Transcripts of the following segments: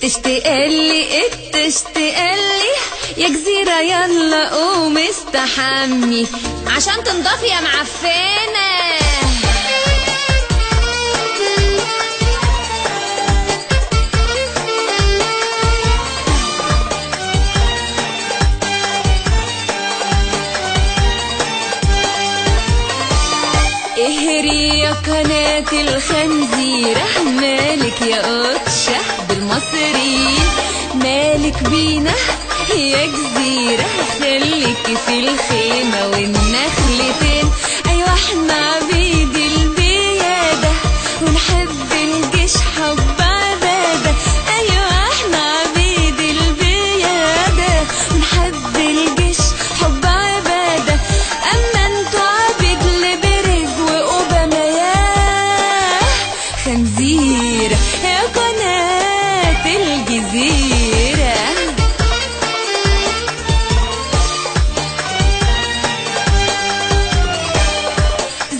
تشتقلي يا جزيرة يلا قوم استحمي عشان تنضفي يا معفنة. اهري يا قناة الخنزيرة، مالك يا قطشة بالمصريين، مالك بينا يا جزيرة، خليكي في الخيمة والنخلتين. ايوه احنا عبيد البيادة ونحب الجيش حب عبادة، ايوه احنا عبيد البيادة ونحب الجيش حب عبادة. اما انتوا عبيد لبرج واوباما يا خنزيرة يا قناة الجزيرة.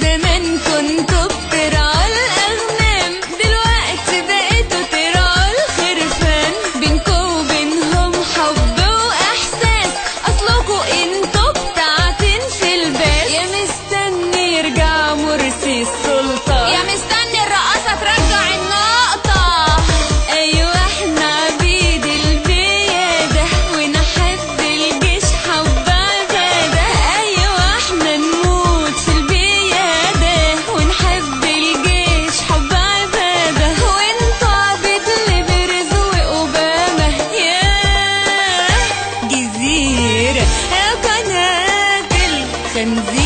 زمان كنتوا بترعوا الأغنام، دلوقتي بقيتوا ترعوا الخرفان. بينكوا وبينهم حب وإحساس، أصلكوا انتوا بتاعتين في الباس. يا مستني يرجع مرسي السلطة، يا مستني الرقاصة ترجع النقطة. أيوة احنا عبيد البيادة ونحب الجيش حب عبادة، أيوة احنا نموت في البيادة ونحب الجيش حب عبادة. وانتوا عبيد لبرز وأوباما يا جزيرة يا قناة الخنزيرة.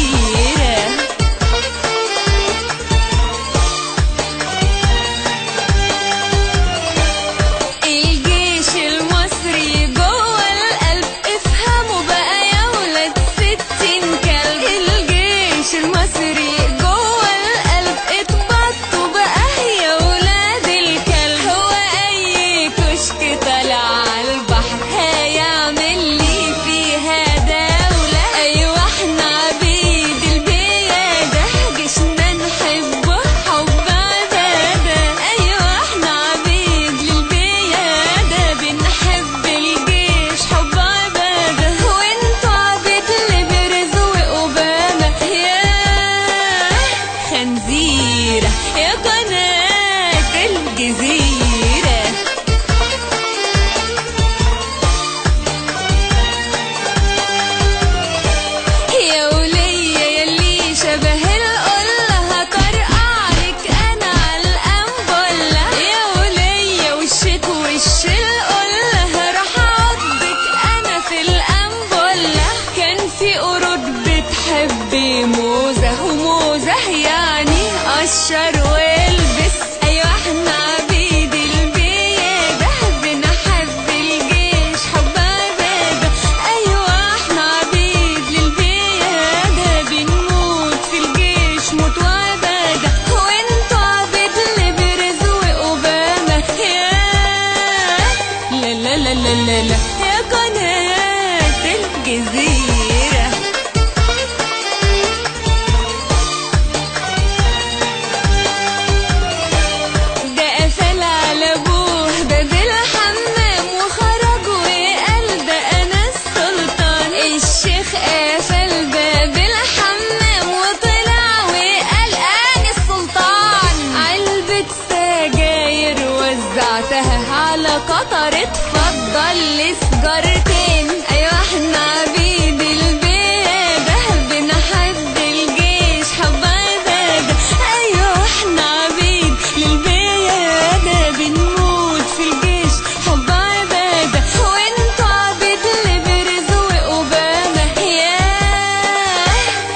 الجيش المصري جوه القلب، افهموا بقى يا ولاد 60 كلب. الجيش المصري جوه القلب، اتبطوا بقى يا ولاد الكلب. هو اي كشك طالع على البحر هيعمل لي فيها دولة. ايوه احنا عبيد البيادة، جيشنا نحبه حب عبادة. ايوه احنا عبيد للبيادة، بنحب الجيش حب عبادة. وانتوا عبيد لبرز واوباما يا خنزيرة يا قناة الجزيرة. يا ولية يلي شبه القلة، هطرقعلك انا عالقنبلة. يا ولية وشك وش القلة، راح اعضك انا في القنبلة. كان في قرود بتحب موزة، وموزة يعني قشر والبس. ايوه احنا عبيد البيادة، بنحب الجيش حب عبادة. ايوه احنا عبيد للبيادة، بنموت في الجيش موت وعبادة. وانتوا عبيد لبرز واوباما يا لا لا لا لا لا لا يا قناة الجزيرة. ده قفل على ابوه باب الحمام وخرج وقال ده انا السلطان. الشيخ قفل باب الحمام وطلع وقال انا السلطان. علبة سجاير وزعتها على قطر، اتفضل لسجارتين. ايوه احنا عبيد البيادة، بنحب الجيش حب عبادة. ايوه احنا عبيد للبيادة، بنموت في الجيش حب عبادة. وانتوا عبيد لبرز واوباما يا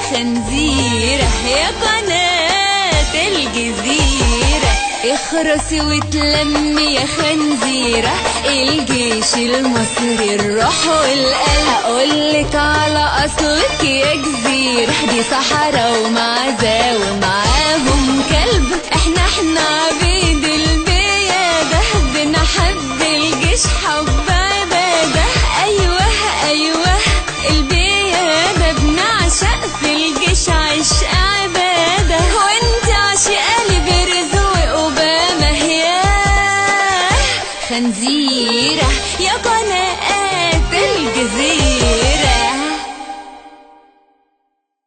خنزيرة يا قناة الجزيرة. اخرسي وتلمي يا خنزيرة، الجيش المصري الروح والقلب. اقولك على اصلك يا جزيرة، دي صحراء ومعزة ومعاهم كلب. احنا عبيد البيادة، بنحب الجيش حب عبادة. ايوه ايوه البيادة، بنعشق في الجيش عشق عبادة. وانت عاشقة لبرز واوباما يا خنزيرة يا قناة الجمال.